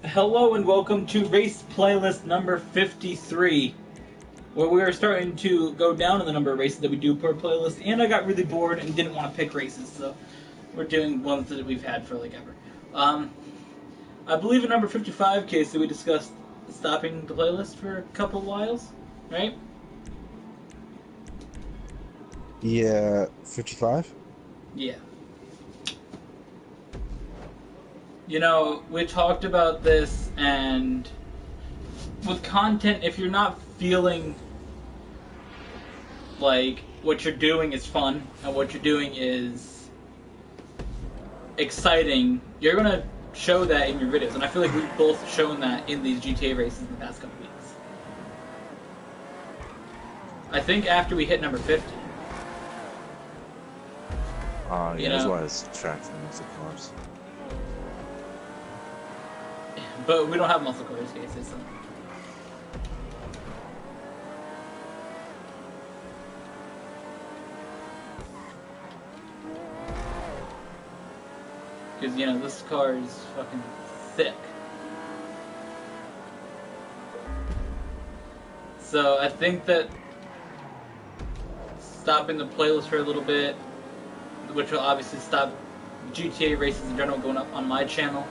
Hello and welcome to race playlist number 53, where we are starting to go down in the number of races that we do per playlist, and I got really bored and didn't want to pick races, so we're doing ones that we've had for like ever. I believe in number 55, Casey, we discussed stopping the playlist for a couple whiles, right? Yeah, 55? Yeah. You know, we talked about this, and with content, if you're not feeling like what you're doing is fun and what you're doing is exciting, you're gonna show that in your videos. And I feel like we've both shown that in these GTA races in the past couple weeks. I think after we hit number 50. Yeah, that's why it's track for muscle cars. But we don't have muscle cars, cases. So. Because, you know, this car is fucking thick. So I think that stopping the playlist for a little bit, which will obviously stop GTA races in general going up on my channel.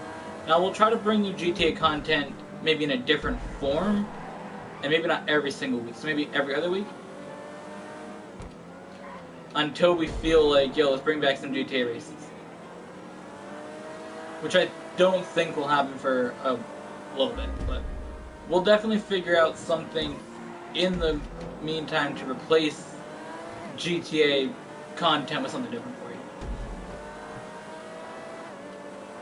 Now we'll try to bring you GTA content maybe in a different form, and maybe not every single week, so maybe every other week. Until we feel like, yo, let's bring back some GTA races. Which I don't think will happen for a little bit, but we'll definitely figure out something in the meantime to replace GTA content with something different for you.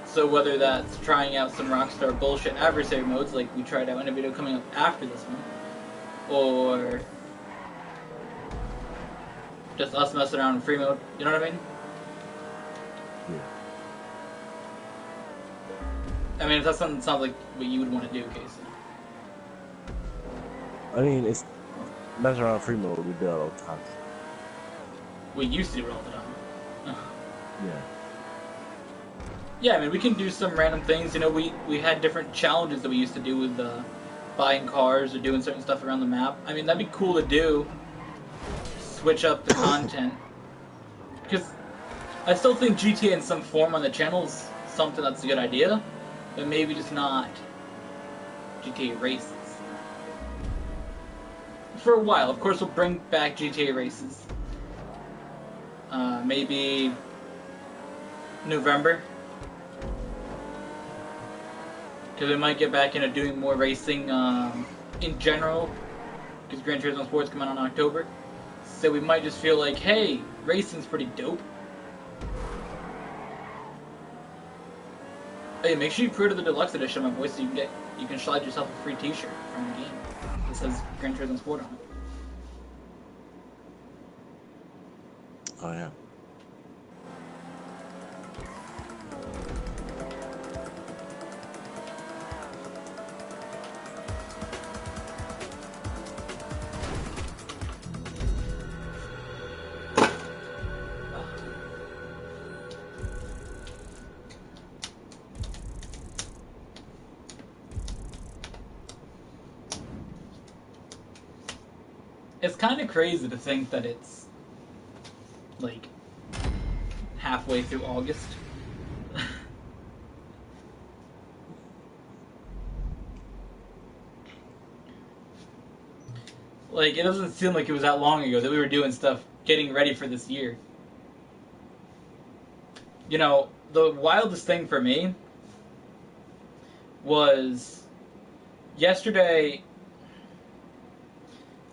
So whether that's trying out some Rockstar bullshit adversary modes like we tried out in a video coming up after this one, or just us messing around in free mode, you know what I mean? Yeah. I mean, if that sounds like what you would want to do, Casey. I mean, it's messing around free mode, we do it all the time. We used to do it all the time. Yeah. Yeah, I mean, we can do some random things. You know, we had different challenges that we used to do with buying cars or doing certain stuff around the map. I mean, that'd be cool to do. Switch up the content. Because I still think GTA in some form on the channel is something that's a good idea, but maybe just not GTA races. For a while, of course, we'll bring back GTA races. Maybe November. Because we might get back into doing more racing in general, because Gran Turismo Sport's coming out in October. So we might just feel like, hey, racing's pretty dope. Hey, make sure you pre-order the deluxe edition, my boy, so you can slide yourself a free T-shirt from the game that says Gran Turismo Sport on it. Oh, yeah. It's kind of crazy to think that it's like halfway through August. Like, it doesn't seem like it was that long ago that we were doing stuff getting ready for this year. You know, the wildest thing for me was yesterday.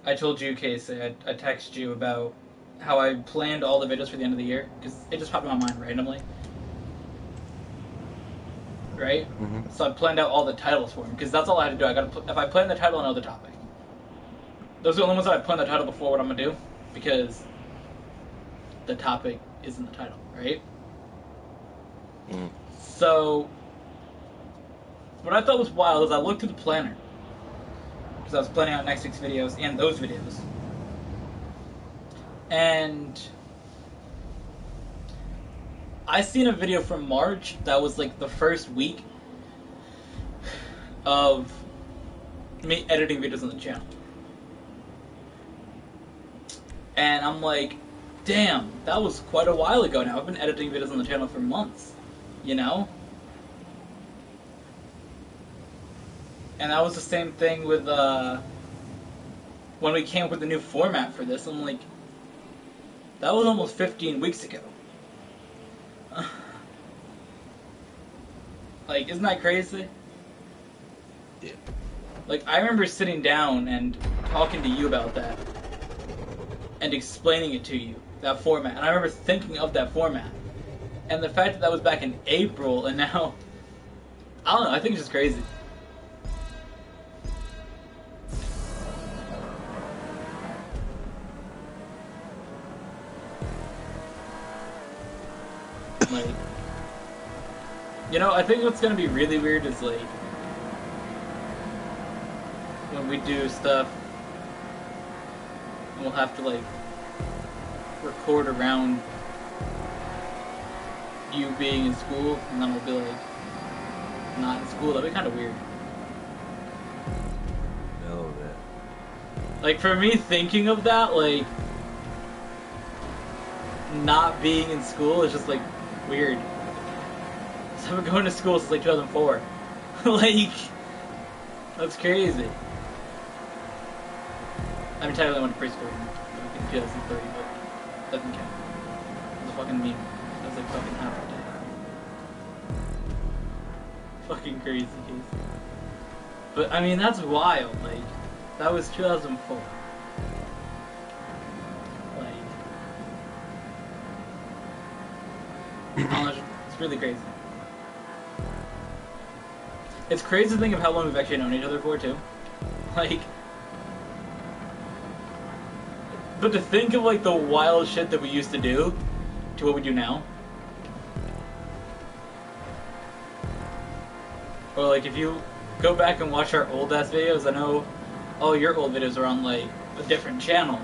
I told you, Casey, I texted you about how I planned all the videos for the end of the year, because it just popped in my mind randomly. Right? Mm-hmm. So I planned out all the titles for them, because that's all I had to do. If I plan the title, I know the topic. Those are the only ones that I planned the title before what I'm going to do, because the topic is in the title, right? Mm-hmm. So, what I thought was wild is I looked at the planner, because I was planning out next week's videos and those videos. And I seen a video from March that was like the first week of me editing videos on the channel. And I'm like, damn, that was quite a while ago now. I've been editing videos on the channel for months, you know? And that was the same thing with, when we came up with the new format for this. I'm like, that was almost 15 weeks ago. Like, isn't that crazy? Yeah. Like, I remember sitting down and talking to you about that. And explaining it to you, that format. And I remember thinking of that format. And the fact that that was back in April, and now... I don't know, I think it's just crazy. Like... You know, I think what's gonna be really weird is, like... when we do stuff... we'll have to, like, record around you being in school, and then we'll be, like, not in school. That'd be kind of weird. No, man. Like, for me, thinking of that, like, not being in school is just, like, weird. So I've been going to school since, like, 2004. Like, that's crazy. I mean, technically I went to preschool in 2003, but doesn't count. It was a fucking meme. It was like fucking half a day. Fucking crazy case. But, I mean, that's wild. Like, that was 2004. Like, I don't know, it's really crazy. It's crazy to think of how long we've actually known each other for, too. Like... But to think of, like, the wild shit that we used to do to what we do now. Or, like, if you go back and watch our old-ass videos, I know all your old videos are on, like, a different channel.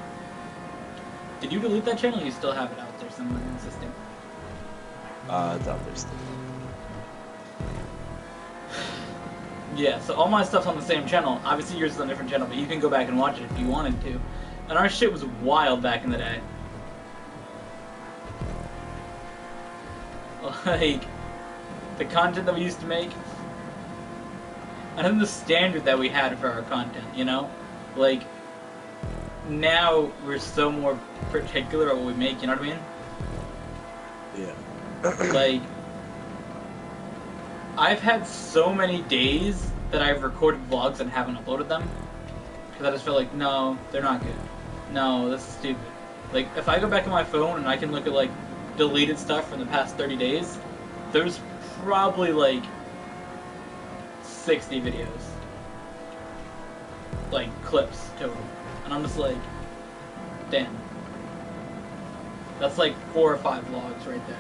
Did you delete that channel, or you still have it out there somewhere in the system? It's out there still. Yeah, so all my stuff's on the same channel. Obviously yours is on a different channel, but you can go back and watch it if you wanted to. And our shit was wild back in the day. Like, the content that we used to make, and then the standard that we had for our content, you know? Like, now we're so more particular on what we make, you know what I mean? Yeah. Like, I've had so many days that I've recorded vlogs and haven't uploaded them. Because I just feel like, no, they're not good. No, this is stupid. Like, if I go back on my phone and I can look at, like, deleted stuff from the past 30 days, there's probably, like, 60 videos. Like, clips total. And I'm just like, damn. That's like 4 or 5 vlogs right there.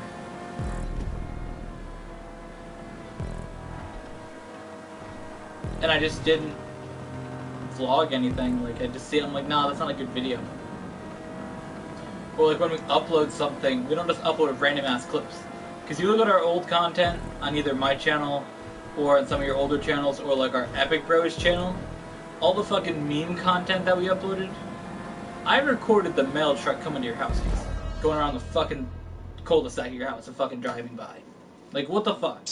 And I just didn't vlog anything. Like, I just see it, I'm like, nah, that's not a good video. Or like when we upload something, we don't just upload random ass clips. Because you look at our old content on either my channel or on some of your older channels or like our Epic Bros channel, all the fucking meme content that we uploaded, I recorded the mail truck coming to your house, going around the fucking cul-de-sac of your house and fucking driving by. Like, what the fuck?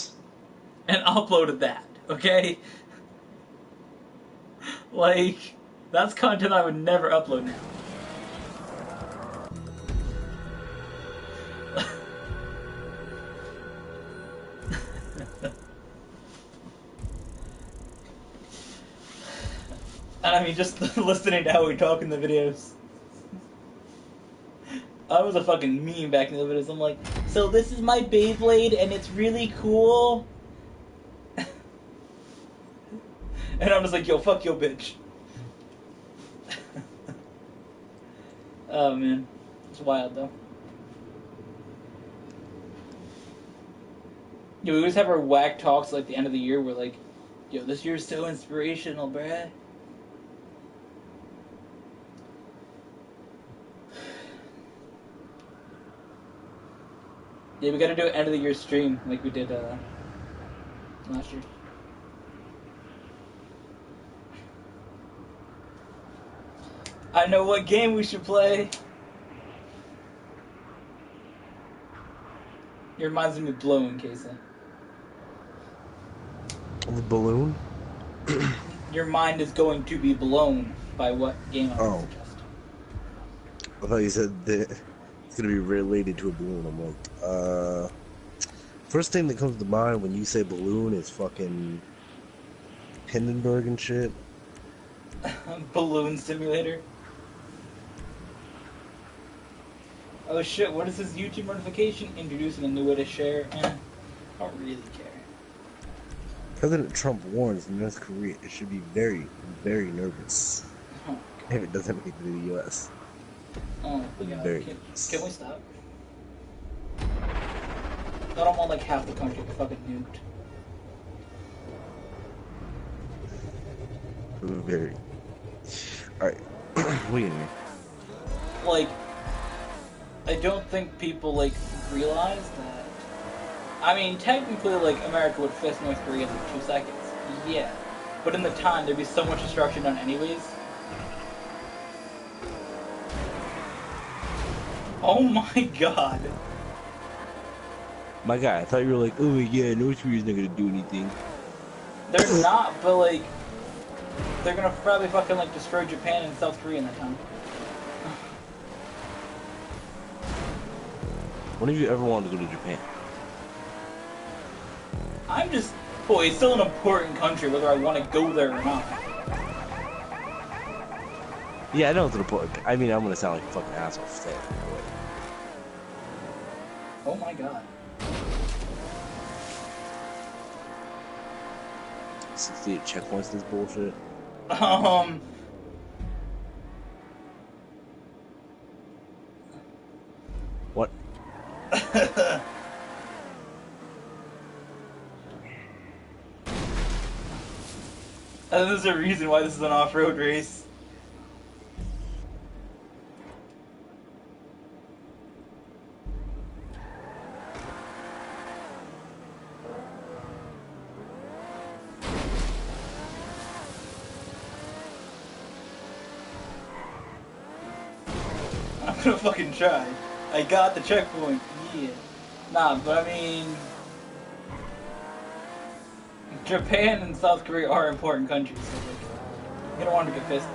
And uploaded that, okay? Like, that's content I would never upload now. And I mean, just listening to how we talk in the videos. I was a fucking meme back in the videos. I'm like, so this is my Beyblade and it's really cool. And I'm just like, yo, fuck yo, bitch. Oh, man. It's wild, though. Yeah, we always have our whack talks like the end of the year. We're like, yo, this year's so inspirational, bruh. Yeah, we gotta do an end of the year stream like we did last year. I know what game we should play. Your mind's gonna be blown, Casey. The balloon? Your mind is going to be blown by what game I would suggest. I thought you said that it's gonna be related to a balloon. I'm like, first thing that comes to mind when you say balloon is fucking Hindenburg and shit. Balloon simulator. Oh shit, what is this YouTube notification? Introducing a new way to share. I don't really care. President Trump warns North Korea it should be very, very nervous if it doesn't make it to the U.S. Oh my god. Very Can nervous. we stop? I don't want like half the country to fucking nuked. Very. Alright. What do you mean? Like, I don't think people like realize that. I mean, technically, like America would fist North Korea in like 2 seconds. Yeah, but in the time there'd be so much destruction done anyways. Oh my god. My guy, I thought you were like, oh yeah, North Korea's not gonna do anything. They're not, but like, they're gonna probably fucking like destroy Japan and South Korea in that time. When have you ever wanted to go to Japan? I'm just, boy, it's still an important country whether I want to go there or not. Yeah, I know it's an important. I mean, I'm gonna sound like a fucking asshole for saying it. Oh my god. 68 checkpoints, this bullshit. What? And there's a reason why this is an off-road race. I'm gonna fucking try. I got the checkpoint. Yeah. Nah, but I mean, Japan and South Korea are important countries. So like, you don't want to get fisted.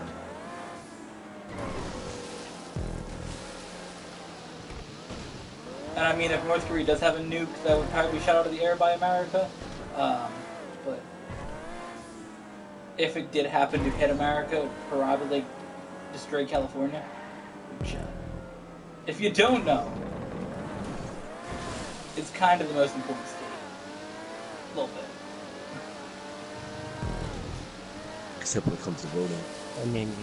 And I mean, if North Korea does have a nuke, that would probably be shot out of the air by America. But if it did happen to hit America, it would probably like destroy California. Which, if you don't know, it's kind of the most important state. A little bit. Except when it comes to voting. I mean,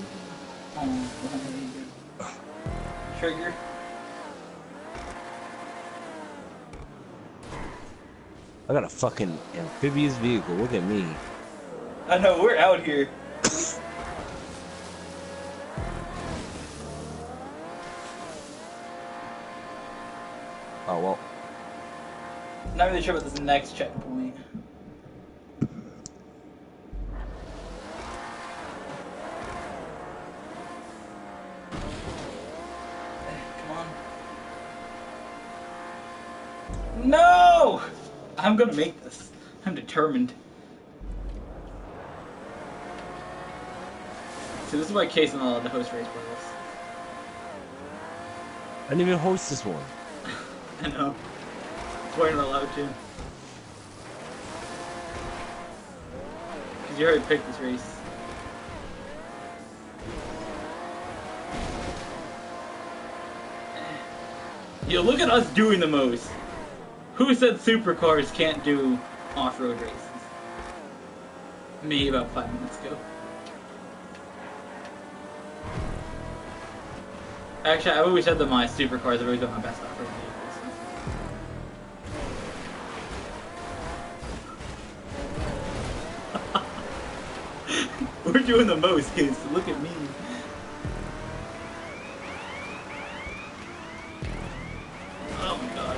Trigger. I got a fucking amphibious vehicle. Look at me. I know, we're out here. Oh well. Not really sure about this next checkpoint. Come on. No! I'm gonna make this. I'm determined. See, this is why Case not allowed to host race plays. I didn't even host this one. I know. That's why you're not allowed to. Because you already picked this race. Yo, look at us doing the most. Who said supercars can't do off-road races? Me about 5 minutes ago. Actually, I've always said that my supercars have always been my best off-road vehicles. We're doing the most, kids. Look at me. Oh my god.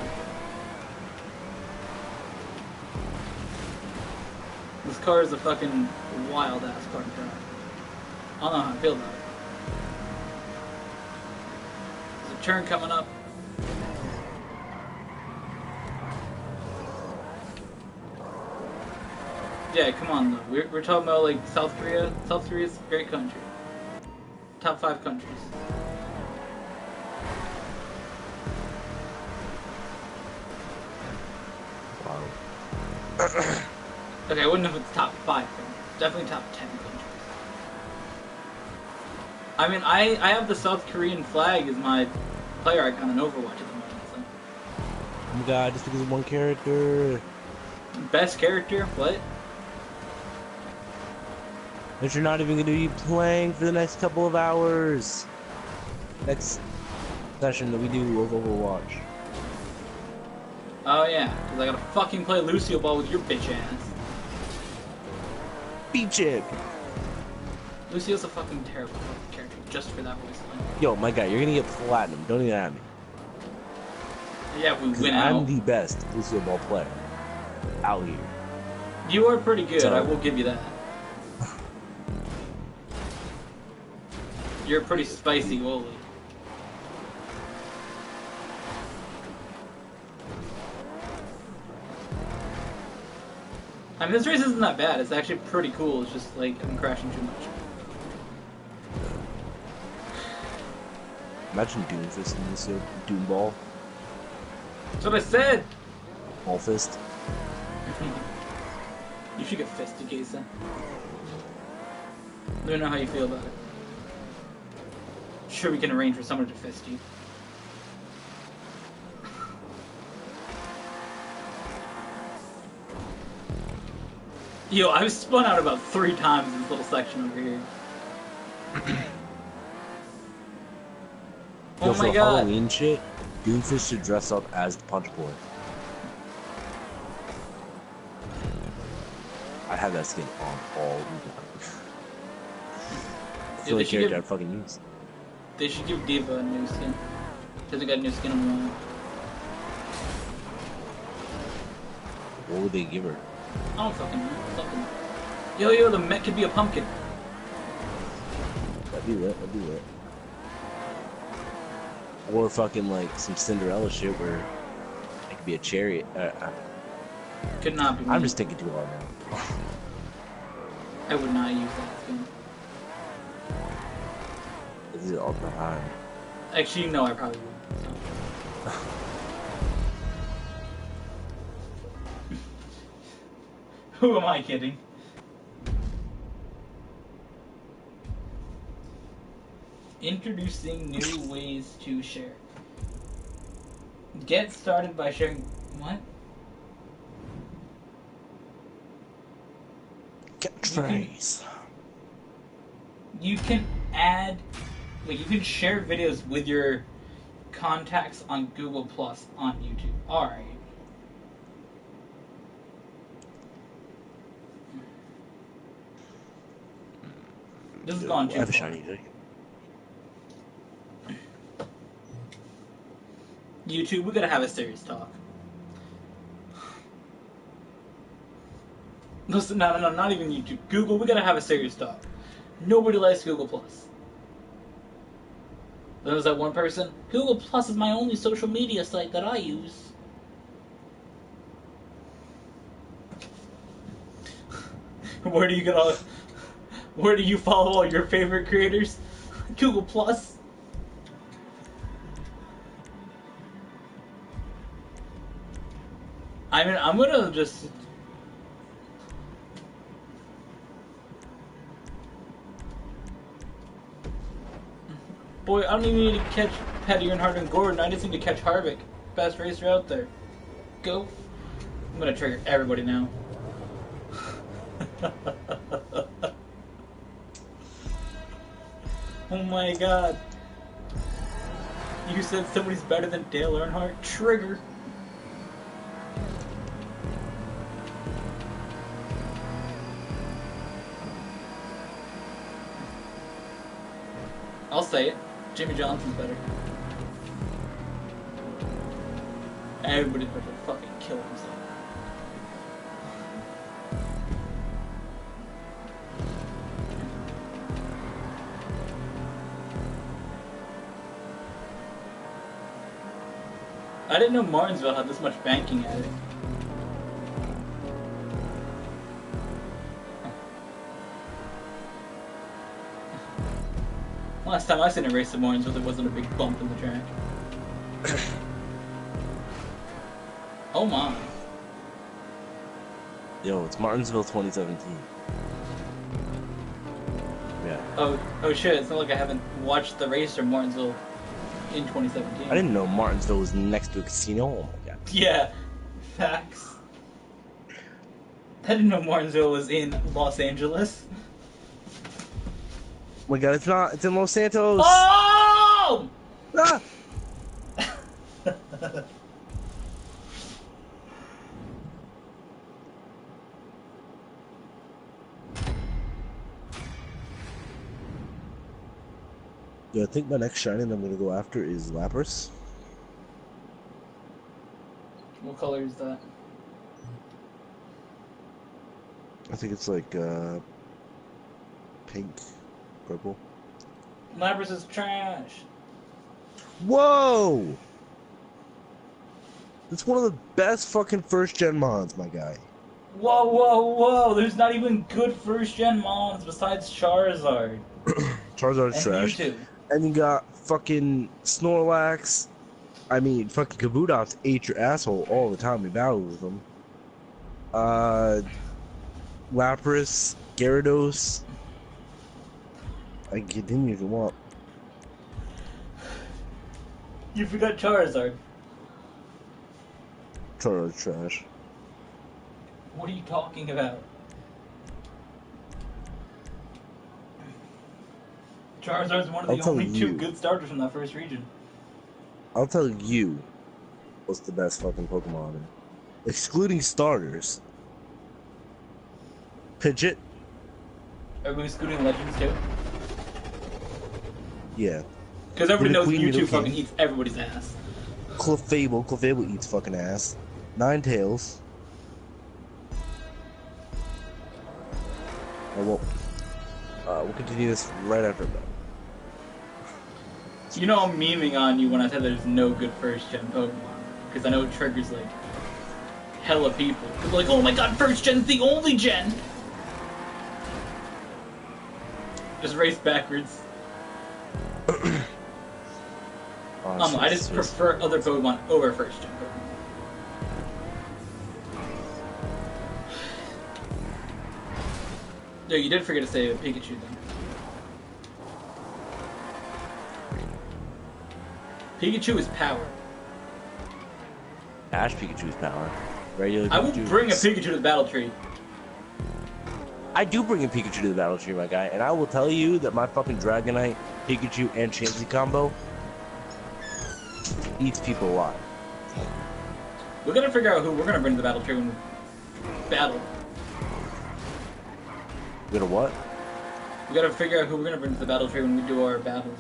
This car is a fucking wild ass car to drive. I don't know how I feel about it. turn coming up. Yeah, come on though. We're talking about like South Korea. South Korea's a great country. Top 5 countries. Wow. Okay, I wouldn't know if it's top 5 countries. Definitely top 10 countries. I mean, I have the South Korean flag as my player icon in Overwatch at the moment. So. Oh my god, just because of one character. Best character? What? That you're not even going to be playing for the next couple of hours. Next session that we do of Overwatch. Oh yeah, because I gotta fucking play Lucio Ball with your bitch ass. Beat it! Lucio's a fucking terrible fucking character just for that voice line. Yo, my guy, you're gonna get platinum. Don't even at me. Yeah, we win I'm out. the best Lucio Ball player out here. You are pretty good, So- I will give you that. You're a pretty spicy goalie. I mean, this race isn't that bad. It's actually pretty cool. It's just like I'm crashing too much. Imagine Doomfist in Lucio. Doom Ball. That's what I said! Ball Fist. You should get fisted, Gesa. Let me know how you feel about it. Sure, we can arrange for someone to fist you. Yo, I've spun out about 3 times in this little section over here. Yo, Oh for my god. Halloween shit, Doomfist should dress up as the Punch Boy. I have that skin on all the time. It's the only character I'd fucking use. They should give Diva a new skin. She hasn't got a new skin in a while. What would they give her? I don't fucking know. Something. Yo, the mech could be a pumpkin. That'd be lit, that'd be lit. Or fucking like some Cinderella shit where it could be a chariot. Could not be me. I'm just thinking too hard now. I would not use that skin. This is all the time. Actually, no, I probably would. So. Who am I kidding? Introducing new ways to share. Get started by sharing. What? Catchphrase. You can add. Like, you can share videos with your contacts on Google Plus on YouTube. Alright. This has gone too I have a far. shiny day. YouTube, we gotta have a serious talk. Listen, no, not even YouTube. Google, we gotta have a serious talk. Nobody likes Google Plus. There was that one person. Google Plus is my only social media site that I use. Where do you get all? Where do you follow all your favorite creators? Google Plus. I mean, I'm gonna just. Boy, I don't even need to catch Petty and Hardin Gordon. I just need to catch Harvick. Best racer out there. Go. I'm gonna trigger everybody now. Oh my god. You said somebody's better than Dale Earnhardt? Trigger. I'll say it. Jimmy Johnson's better. Everybody's better to fucking kill himself. I didn't know Martinsville had this much banking at it. Last time I seen a race at Martinsville, there wasn't a big bump in the track. Oh my. Yo, it's Martinsville 2017. Yeah. Oh shit, it's not like I haven't watched the race from Martinsville in 2017. I didn't know Martinsville was next to a casino. Oh my god. Yeah, facts. I didn't know Martinsville was in Los Angeles. Oh my god, it's not. It's in Los Santos. Oh! Ah! Yeah, I think my next shiny that I'm gonna go after is Lapras. What color is that? I think it's like pink, purple. Lapras is trash. Whoa! It's one of the best fucking first gen mods, my guy. Whoa, whoa, whoa! There's not even good first gen mons besides Charizard. Charizard's And trash. Mewtwo. And you got fucking Snorlax. I mean, fucking Kabutops ate your asshole all the time we battled with them. Lapras, Gyarados. I can continue if you want. You forgot Charizard. Charizard's trash. What are you talking about? Charizard's one of I'll the tell only you. two good starters from that first region. I'll tell you what's the best fucking Pokemon. Excluding starters. Pidgeot? Are we excluding Legends too? Yeah. Because everybody knows Queen Mewtwo Nidoking. fucking eats everybody's ass. Clefable. Clefable eats fucking ass. Ninetales. Oh, we'll continue this right after that. You know I'm memeing on you when I said there's no good first gen Pokemon. Because I know it triggers like hella people. People are like, oh my god, first gen's the only gen! Just race backwards. I just prefer other Pokemon over first gen Pokemon. No, you did forget to say Pikachu then. Pikachu is power. Ash Pikachu's power. Regular I will Pikachu bring a is- Pikachu to the battle tree. I do bring a Pikachu to the battle tree, my guy, and I will tell you that my fucking Dragonite, Pikachu, and Chansey combo eats people alive. We're gonna figure out who we're gonna bring to the battle tree when we battle. You know what? We gotta figure out who we're gonna bring to the battle tree when we do our battles.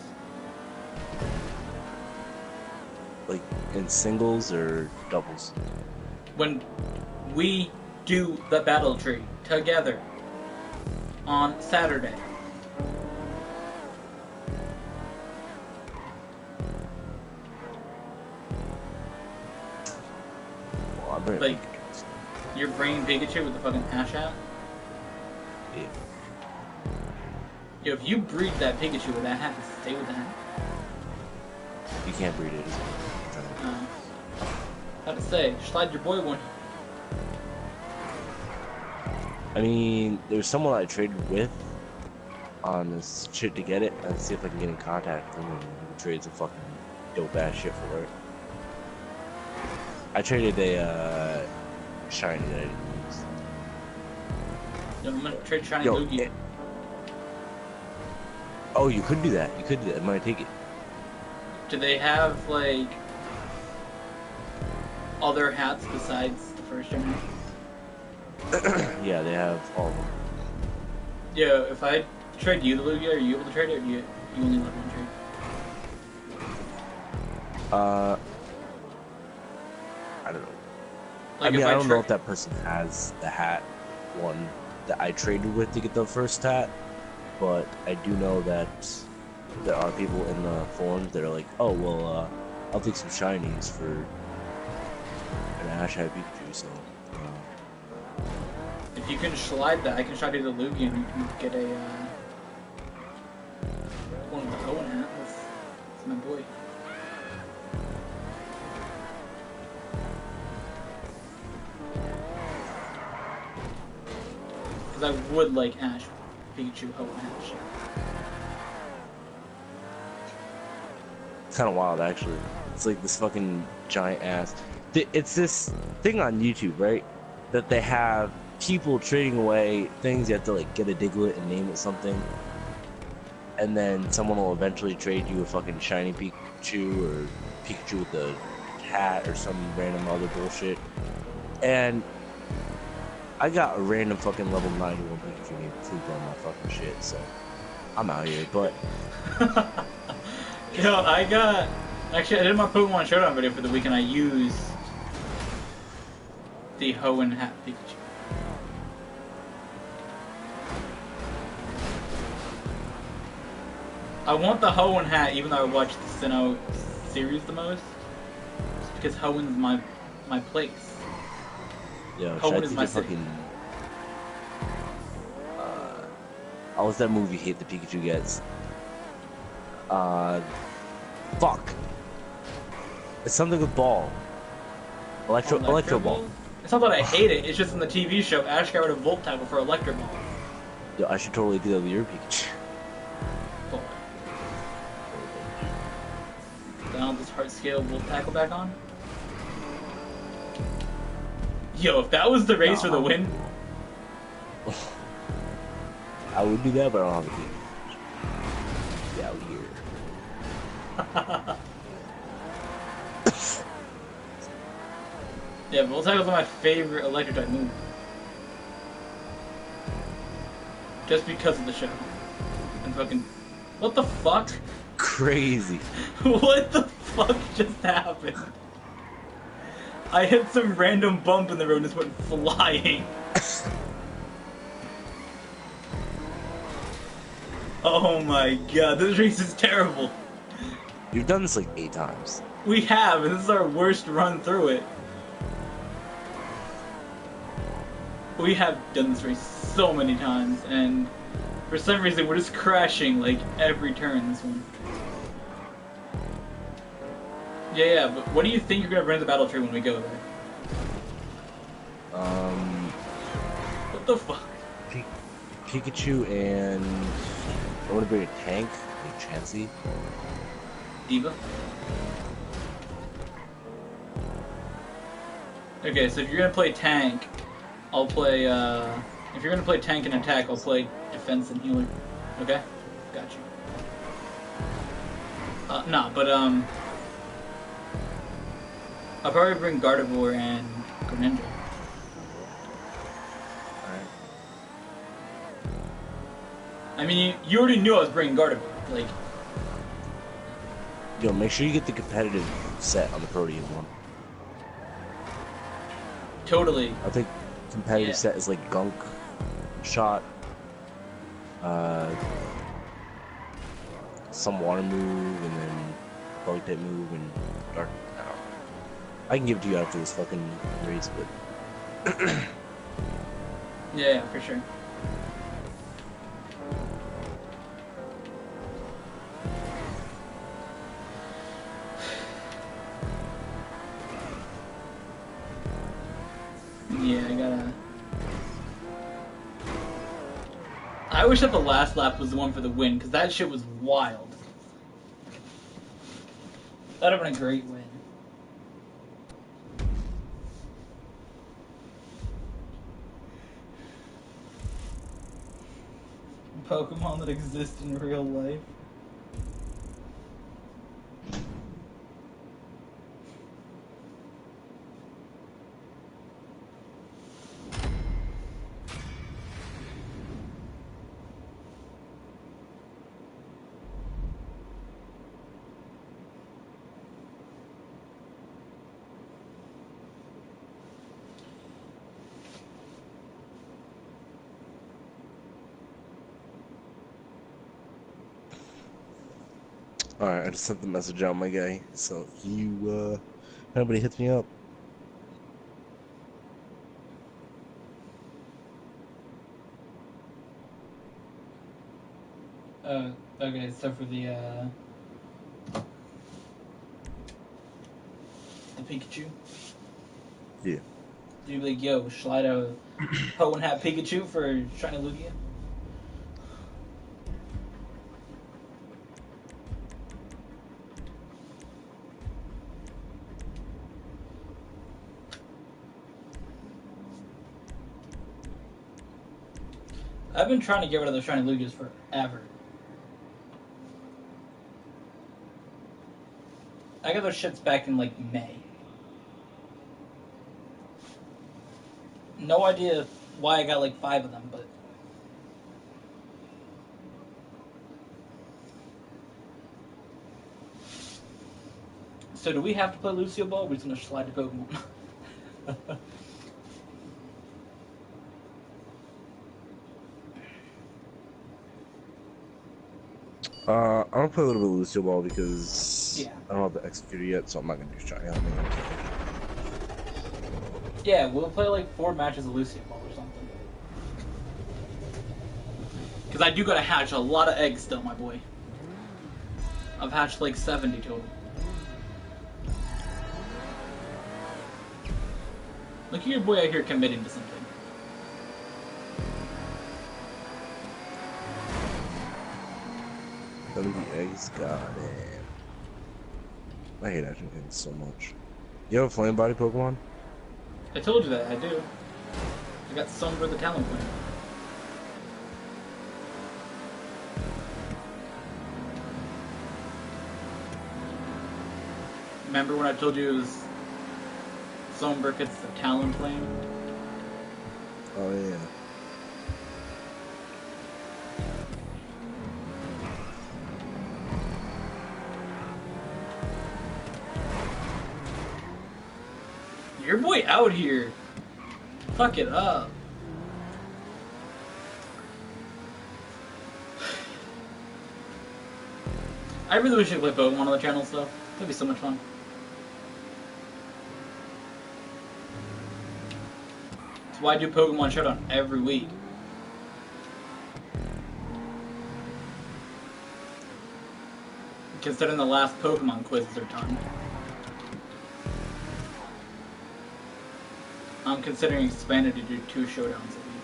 Like in singles or doubles? When we do the battle tree together on Saturday. Well, I'm bringing Like- Pikachu. You're bringing Pikachu with the fucking Ash hat? Yeah. Yo, if you breed that Pikachu with that hat, stay with that hat. You can't breed it. How to say, slide your boy one. I mean, there's someone I traded with on this shit to get it. Let's see if I can get in contact with him and we can trade some fucking dope ass shit for it. I traded a shiny that I didn't use. Yo, I'm gonna trade Shiny Yo, Lugia. Oh, you could do that. You could do that. I might take it. Do they have, like, other hats besides the first generation? Yeah, they have all of them. Yo, if I trade you the Lugia, are you able to trade it, or do you only let one trade? I don't know. Like, I mean, if I don't know tra- if that person has the hat one that I traded with to get the first hat, but I do know that there are people in the forums that are like, oh, well, I'll take some shinies for hashtag Pikachu, so. If you can slide that, I can slide you the Lugia and you can get a one with the Hoenn hat. That's my boy. Because I would like Ash Pikachu Hoenn hat. It's kind of wild, actually. It's like this fucking giant ass. It's this thing on YouTube, right? That they have people trading away things. You have to like get a Diglett and name it something, and then someone will eventually trade you a fucking shiny Pikachu or Pikachu with a hat or some random other bullshit. And I got a random fucking level 91 Pikachu named Poop on my fucking shit, so I'm out here. But yo, actually I did my Pokemon Showdown video for the week and I used the Hoenn hat Pikachu. I want the Hoenn hat, even though I watch the Sinnoh series the most, just because Hoenn's my place. yeah, Hoenn is my city. fucking. Oh, what's that movie hate the Pikachu gets? Fuck. It's something with ball. Electro Ball. It's not that I hate it, it's just in the TV show, Ash got rid of Volt Tackle for Electro Ball. Yo, I should totally do that with your Pikachu. Then I'll just hard scale Volt Tackle back on. Yo, if that was the race for the win. I would do that, but I don't have a Pikachu. Get out here. Yeah, Volt Tackle's my favorite electric type move. Just because of the show. And fucking. What the fuck? Crazy. What the fuck just happened? I hit some random bump in the road and just went flying. Oh my god, this race is terrible. You've done this like 8 times. We have, and this is our worst run through it. We have done this race so many times, and for some reason we're just crashing like every turn this one. Yeah, but what do you think you're gonna bring to the battle tree when we go there? What the fuck? Pikachu and I want to bring a tank, like Chansey. Diva? Okay, so if you're gonna play tank, I'll play, if you're gonna play tank and attack, I'll play defense and healer. Okay? Got you. Nah, but, I'll probably bring Gardevoir and Greninja. Alright. I mean, you already knew I was bringing Gardevoir. Like, Yo, make sure you get the competitive set on the Protean one. totally. I think competitive set is like Gunk Shot, some water move, and then bug type move, and dark. I don't know. I can give it to you after this fucking race, but Yeah, for sure. Yeah, I gotta... I wish that the last lap was the one for the win, because that shit was wild. That'd have been a great win. Pokemon that exist in real life. alright, I just sent the message out, my guy. So if you, anybody hits me up, Okay, so for the Pikachu, Yeah. do you be like, yo, slide a Ho and Hat Pikachu for Shiny Lugia? I've been trying to get rid of those Shiny Lugias forever. I got those shits back in like May. No idea why I got like 5 of them, but so do we have to play Lucio Ball? Or are we just gonna slide to Pokemon? I'm gonna play a little bit of Lucio Ball because Yeah. I don't have the Executor yet, so I'm not gonna do Shiny Hunting. Yeah, we'll play like 4 matches of Lucio Ball or something. Because I do gotta hatch a lot of eggs still, my boy. I've hatched like 70 total. Look at your boy out here committing to something. The eggs, goddamn. I hate hatching things so much. You have a Flame Body Pokemon? I told you that, I do. I got Sombra the Talonflame. Remember when I told you it was Sombra gets the Talonflame? Oh, yeah. Your boy out here. Fuck it up. I really wish I could play Pokemon on the channel stuff. That'd be so much fun. That's why I do Pokemon Showdown every week. Considering the last Pokemon quizzes are done. I'm considering expanding to do 2 showdowns a week.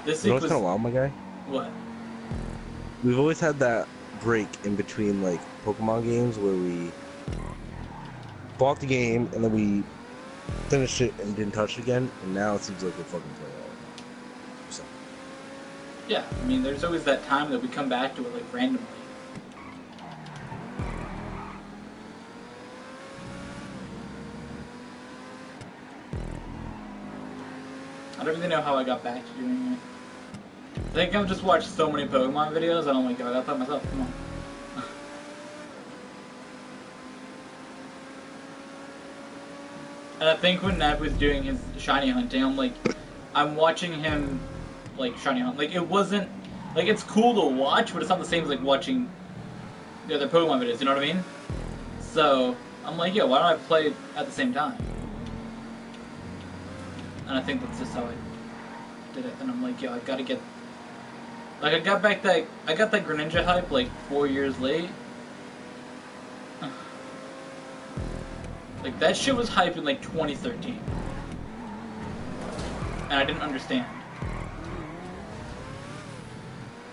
This You know week what's was kind of wild, my guy? what? We've always had that break in between, like, Pokemon games where we bought the game and then we finished it and didn't touch it again, and now it seems like we're fucking playing all the time. So. Yeah, I mean, there's always that time that we come back to it, like, randomly. I don't really know how I got back to doing it. I think I've just watched so many Pokemon videos, and I'm like, oh, I gotta play myself, come on. And I think when Ned was doing his shiny hunting, I'm watching him, like, shiny hunt. Like, it wasn't, like, it's cool to watch, but it's not the same as, like, watching the other Pokemon videos, you know what I mean? So, I'm like, yo, why don't I play at the same time? And I think that's just how I did it. And I'm like, yo, I gotta get, like, I got that Greninja hype, like, 4 years late. Like, that shit was hype in, like, 2013. And I didn't understand.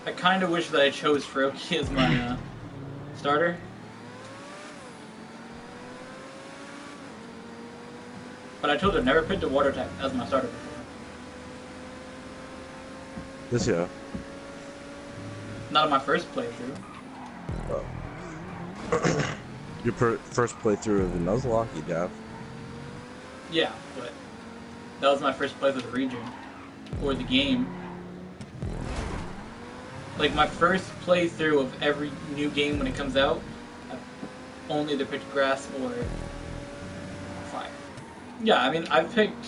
I kind of wish that I chose Froakie as my, starter. But I told her, never picked a water type as my starter before. This year. Not on my first playthrough. Oh. Your first playthrough of the Nuzlocke, you have. Yeah, but that was my first playthrough of the region. Or the game. Like, my first playthrough of every new game when it comes out, I've only either picked grass or fire. Yeah, I mean, I've picked,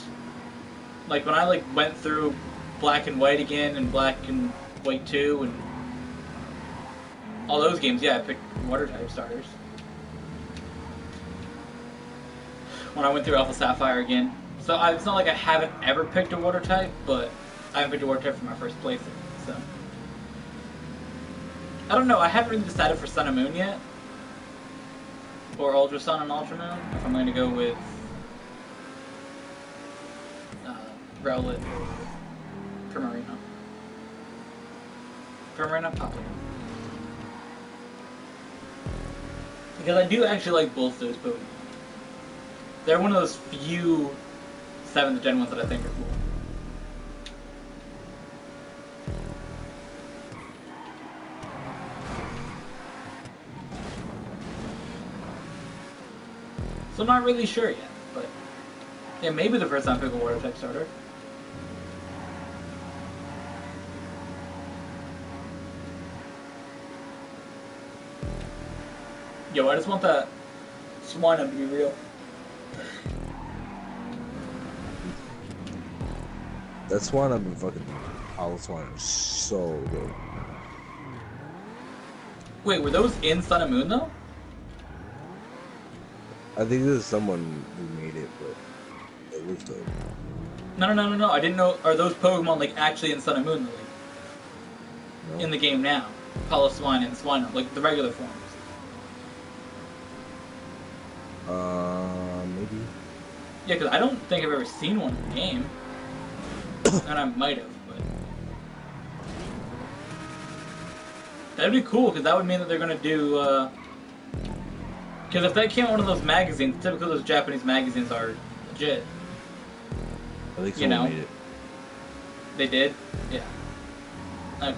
like, when I, like, went through Black and White again, and Black and White 2, and all those games, yeah, I picked water type starters. when I went through Alpha Sapphire again. So it's not like I haven't ever picked a water type, but I haven't picked a water type for my first playthrough. So I don't know. I haven't really decided for Sun and Moon yet, or Ultra Sun and Ultra Moon. If I'm going to go with Rowlet, Primarina. Primarina, probably. Because I do actually like both those Pokemon. They're one of those few 7th Gen ones that I think are cool. So I'm not really sure yet, but yeah, maybe the first time I pick a water type starter. Yo, I just want that Swinub to be real. That Swan I've been fucking Hollow Swan is so good. Wait, were those in Sun and Moon though? I think there's someone who made it, but it was dope. No. I didn't know. Are those Pokemon like actually in Sun and Moon though? Like, No? in the game now? Hollow Swine and Swinub, like the regular forms. Maybe. Yeah, because I don't think I've ever seen one in the game. And I might have, but... That'd be cool, because that would mean that they're going to do, because if that came out one of those magazines, typically those Japanese magazines are legit. I think someone made it. They did? Yeah. Okay.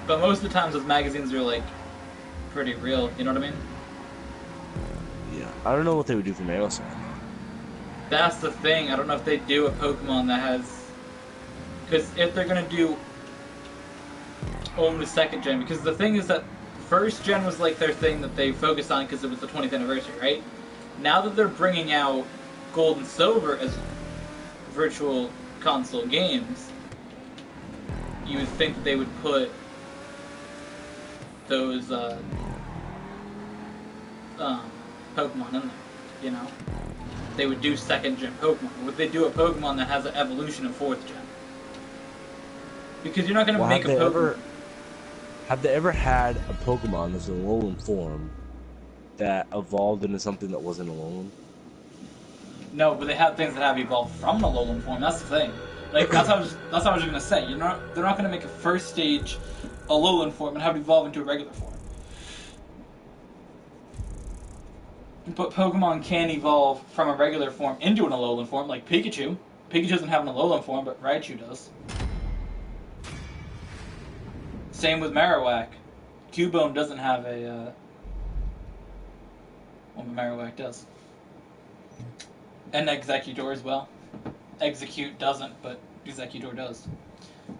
But most of the times those magazines are, like, pretty real, you know what I mean? Yeah. I don't know what they would do for Mega Swan. That's the thing. I don't know if they do a Pokemon that has... Because if they're going to do only 2nd Gen, because the thing is that 1st Gen was like their thing that they focused on because it was the 20th anniversary, right? Now that they're bringing out Gold and Silver as virtual console games, you would think that they would put those Pokemon in there, you know? They would do 2nd Gen Pokemon. Would they do a Pokemon that has an evolution in 4th Gen? Because you're not going to make a Pokemon... Have they ever had a Pokemon that's in Alolan form that evolved into something that wasn't Alolan? No, but they have things that have evolved from an Alolan form. That's the thing. Like that's what I was going to say. They're not going to make a first stage Alolan form and have it evolve into a regular form. But Pokemon can evolve from a regular form into an Alolan form, like Pikachu. Pikachu doesn't have an Alolan form, but Raichu does. Same with Marowak. Cubone doesn't have a... well, Marowak does. And Executor as well. Execute doesn't, but Executor does.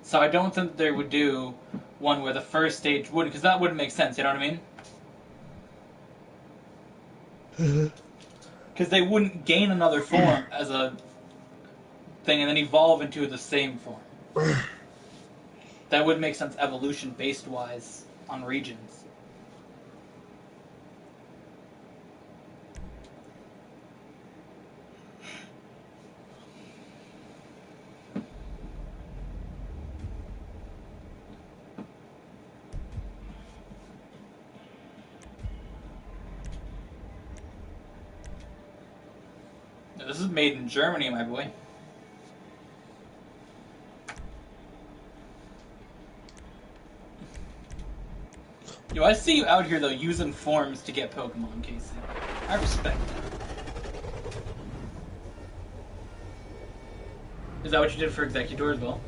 So I don't think they would do one where the first stage wouldn't, because that wouldn't make sense, you know what I mean? Because they wouldn't gain another form as a thing and then evolve into the same form. That would make sense evolution-based wise on regions. Now, this is made in Germany, my boy. Yo, I see you out here, though, using forms to get Pokemon, Casey. I respect that. Is that what you did for Executor as well?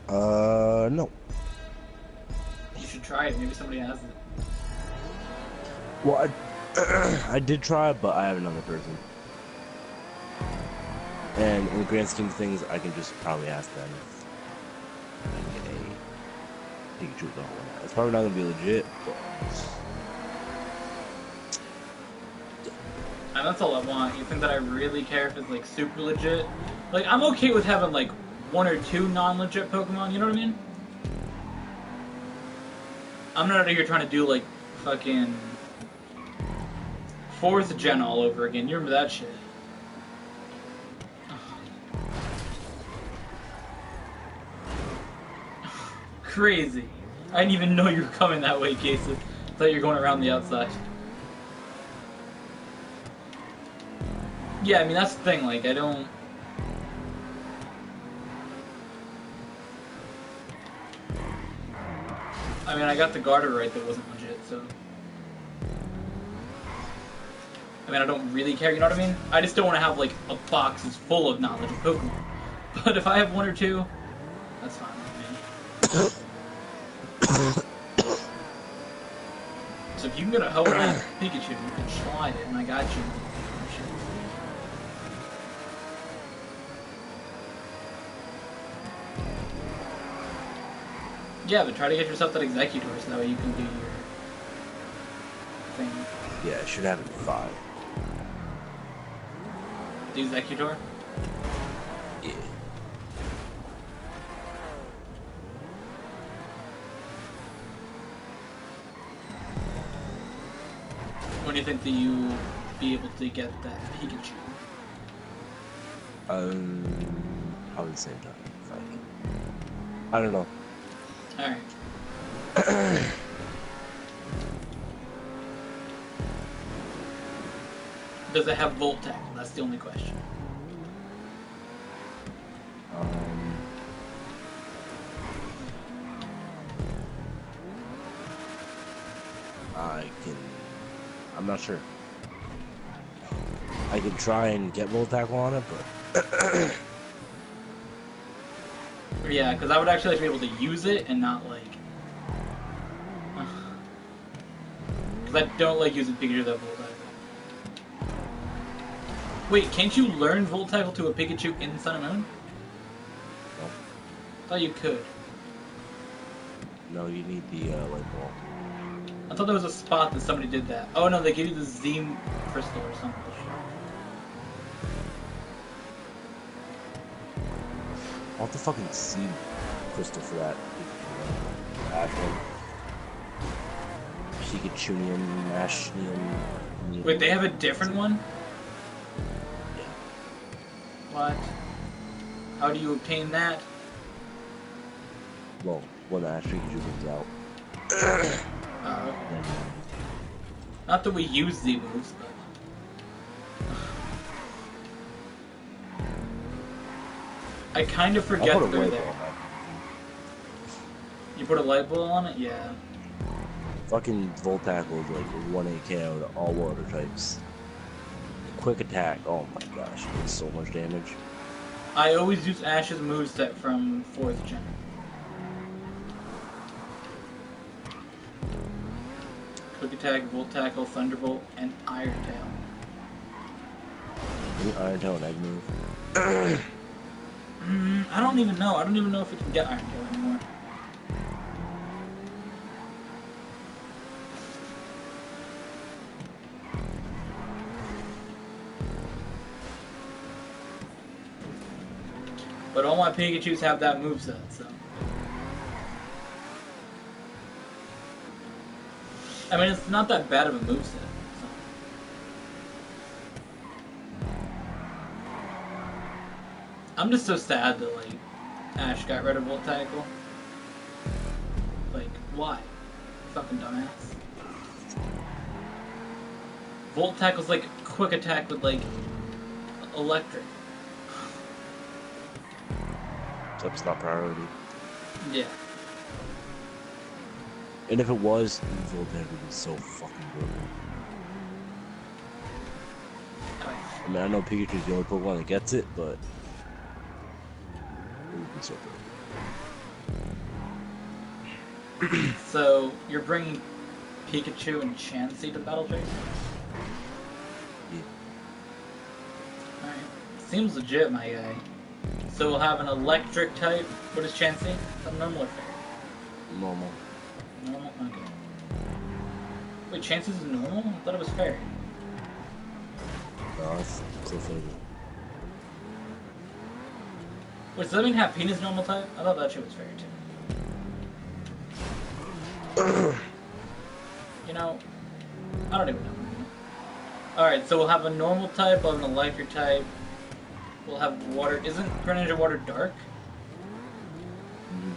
No. You should try it. Maybe somebody has it. Well, I did try, but I have another person. And in the grand scheme of things, I can just probably ask them if I can get a Pikachu with the whole one. It's probably not gonna be legit, but And that's all I want. You think that I really care if it's like super legit? Like, I'm okay with having like 1 or 2 non-legit Pokemon, you know what I mean? I'm not out here trying to do like fucking 4th gen all over again. You remember that shit? Crazy. I didn't even know you were coming that way, Casey. I thought you were going around the outside. Yeah, I mean, that's the thing, like, I don't... I mean, I got the garter right that wasn't legit, so... I mean, I don't really care, you know what I mean? I just don't want to have, like, a box that's full of knowledge of Pokemon. But if I have 1 or 2, that's fine with me. So if you can get a Ho and Pikachu, you can slide it, and I got you. Yeah, but try to get yourself that Executor so that way you can do your thing. Yeah, I should have it 5. The Executor? Yeah. When do you think that you be able to get that Pikachu? Probably the same time. If I can. I don't know. Alright. Does it have Volt Tackle? That's the only question. I'm not sure. I could try and get Volt Tackle on it, but... Yeah, because I would actually like to be able to use it and not like... Because I don't like using Pikachu that Volt Tackle. Wait, can't you learn Volt Tackle to a Pikachu in Sun and Moon? No. I thought you could. No, you need the light ball. I thought there was a spot that somebody did that. Oh no, they gave you the Z crystal or something. I want the fucking seed crystal for that. Pikachunium, Mashnium. Wait, they have a different one? Yeah. What? How do you obtain that? Well, when Ash Pikachu comes out. Not that we use Z moves, but... I kind of forget that they're there. You put a light bulb on it? Yeah. Fucking Volt Tackle is like 1 KO to all water types. Quick attack, oh my gosh, it does so much damage. I always use Ash's moveset from 4th gen. Quick attack, Volt Tackle, Thunderbolt, and Iron Tail. Iron Tail and Egg move. I don't even know. I don't even know if we can get Iron Tail anymore. But all my Pikachus have that moveset, so... I mean, it's not that bad of a moveset. So. I'm just so sad that, like, Ash got rid of Volt Tackle. Like, why? Fucking dumbass. Volt Tackle's like quick attack with, like, electric. That's not priority. Yeah. And if it was, Volt Tackle would be so fucking broken. I mean, I know Pikachu's the only Pokemon that gets it, but it would be so broken. So, you're bringing Pikachu and Chansey to Battle Chase? Yeah. Alright. Seems legit, my guy. So we'll have an electric type. What is Chansey? Is that normal or fairy? Normal. Normal? Okay. Wait, Chansey's normal? I thought it was fairy. No, it's Cliffhanger. Wait, does that mean Happina's normal type? I thought that shit was fairy too. You know, I don't even know. Alright, so we'll have a normal type, we'll have an electric type, we'll have water. Isn't Greninja water dark? Mhm.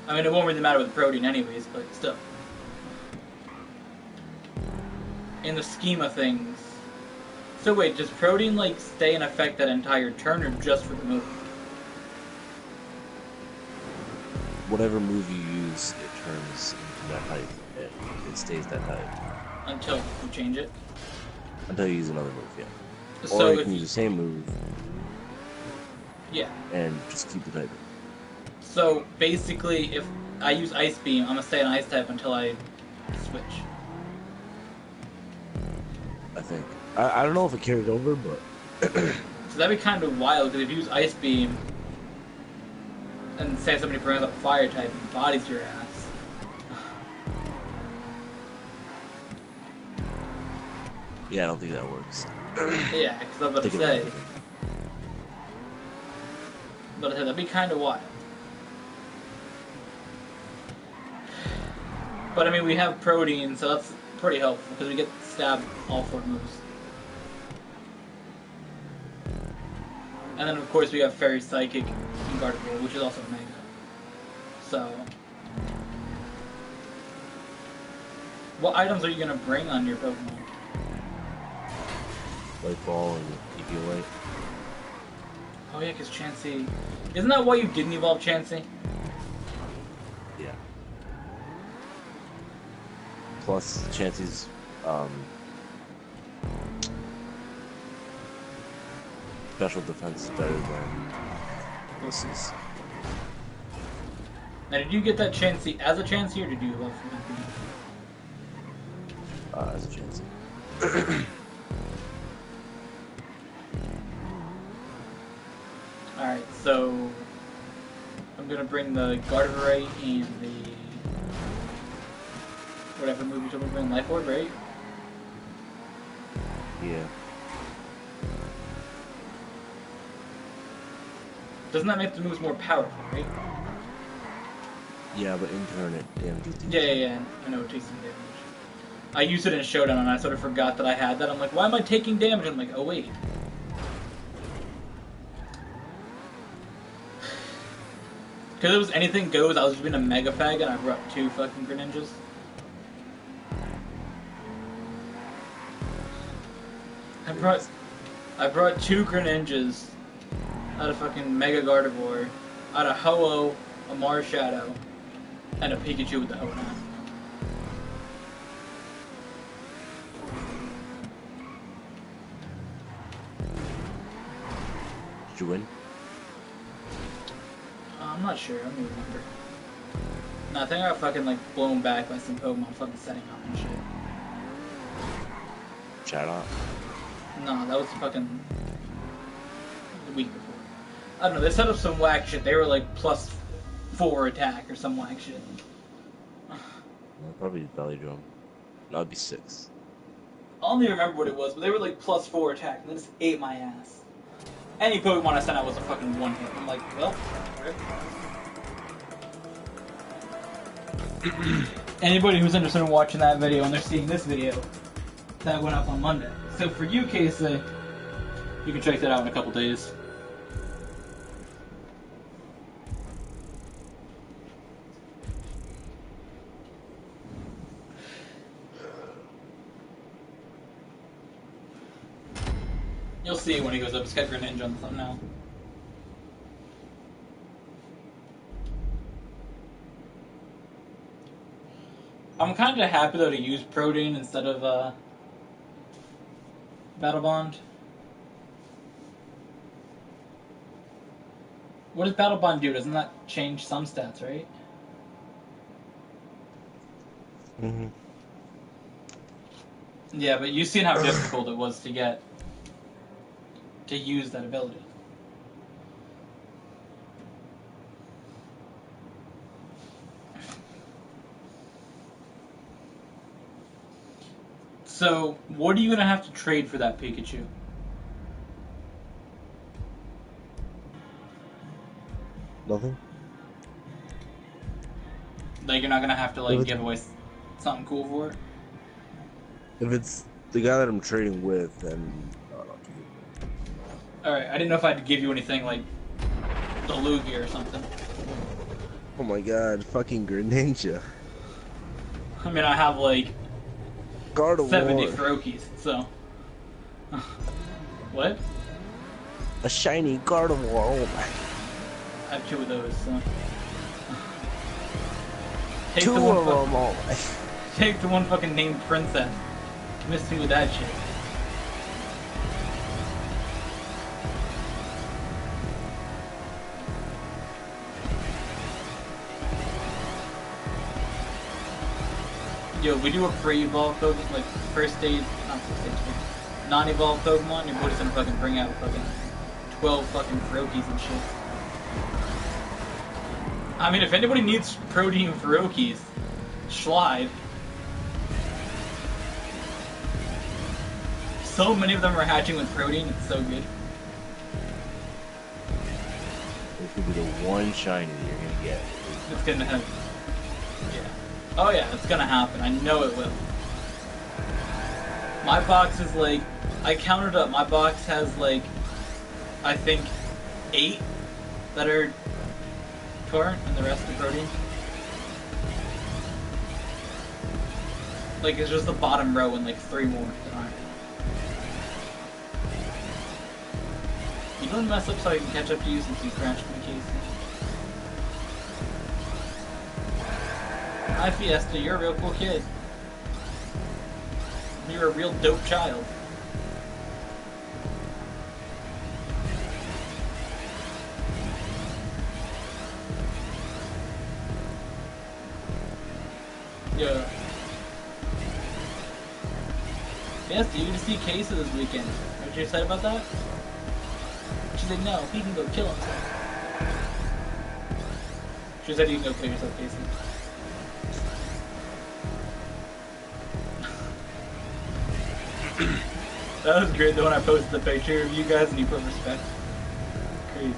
I mean, it won't really matter with protein anyways, but still. In the scheme of things. So wait, does protein, like, stay in effect that entire turn, or just for the move? Whatever move you use, it turns into that height. It stays that height. Until you change it? Until you use another move, yeah. So Or you if can use the same move yeah. and just keep the type. So basically, if I use Ice Beam, I'm gonna stay an Ice type until I switch. I think. I don't know if it carries over, but So that'd be kind of wild, because if you use Ice Beam, and say somebody brings up a Fire type and bodies your ass. yeah, I don't think that works. Yeah, because I'm about to say. But that'd be kind of wild. But I mean, we have protein, so that's pretty helpful because we get stabbed all 4 moves. And then of course we have Fairy Psychic and Gardevoir, which is also Mega. So, what items are you gonna bring on your Pokemon? Light Ball and Eviolite. Oh yeah, because Chansey. Isn't that why you didn't evolve Chansey? Yeah. Plus, Chansey's special defense is better than Lucy's. Now, did you get that Chansey as a Chansey, or did you evolve from that? As a Chansey. Alright, so I'm gonna bring the Gardevoir and the whatever move you told me to bring, Life Orb, right? Yeah. Doesn't that make the moves more powerful, right? Yeah, but in turn it damages. Yeah. I know it takes some damage. I used it in Showdown and I sort of forgot that I had that. I'm like, why am I taking damage? I'm like, oh wait. Because it was anything goes, I was just being a Mega Fag and I brought 2 fucking Greninjas. I brought 2 Greninjas out of fucking Mega Gardevoir, out of Ho-Oh, a Marshadow, and a Pikachu with the Ho-Oh. Did you win? I'm not sure, I don't even remember. No, I think I got fucking like blown back by some Pokemon fucking setting up and shit. Chat on. No, that was fucking the week before. I don't know, they set up some whack shit. They were like +4 attack or some whack shit. Probably Belly Drum. That'd be 6. I don't even remember what it was, but they were like +4 attack, and they just ate my ass. Any Pokemon I sent out was a fucking 1 hit. I'm like, well, rip. Anybody who's interested in watching that video and they're seeing this video, that went up on Monday. So for you, Casey, you can check that out in a couple days. You'll see when he goes up. It's got Greninja on the thumbnail. I'm kind of happy though to use Protein instead of Battle Bond. What does Battle Bond do? Doesn't that change some stats, right? Mm-hmm. Yeah, but you've seen how difficult it was to get to use that ability. So, what are you going to have to trade for that Pikachu? Nothing. Like, you're not going to have to, like, give away something cool for it? If it's The guy that I'm trading with, and Alright, I didn't know if I had to give you anything like the Lugia or something. oh my god, fucking Greninja. I mean, I have like God of 70 War. Ferokies, so. What? A shiny God of War. Oh my. I have 2 of those, so. Two of them, oh my. Take the one fucking named Princess. Missed me with that shit. Yo, we do a pre-evolve Pokemon, like first stage, not first stage, but non-evolved Pokemon, your boy's gonna fucking bring out fucking 12 fucking Ferokies and shit. I mean, if anybody needs protein Ferokies, Schlide. So many of them are hatching with protein, it's so good. This could be the one shiny that you're gonna get. It's gonna happen. Yeah. Oh yeah, it's gonna happen. I know it will. My box is like, I counted up, my box has like, I think 8 that are current and the rest are protein. Like, it's just the bottom row and like 3 more that aren't. You don't mess up so I can catch up to you since you crashed my case. Hi Fiesta, you're a real cool kid. You're a real dope child. Yo. Fiesta, you get to see Casey this weekend. Aren't you excited about that? She said no, he can go kill himself. She said you can go kill yourself, Casey. That was great though when I posted the picture of you guys and you put respect. Crazy.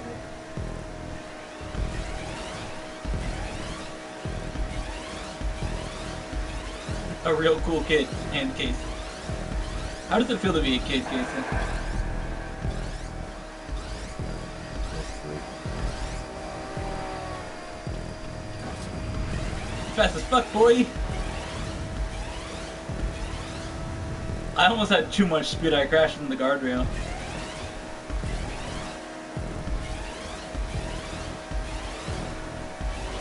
A real cool kid and Casey. How does it feel to be a kid, Casey? Fast as fuck, boy! I almost had too much speed, I crashed into the guardrail.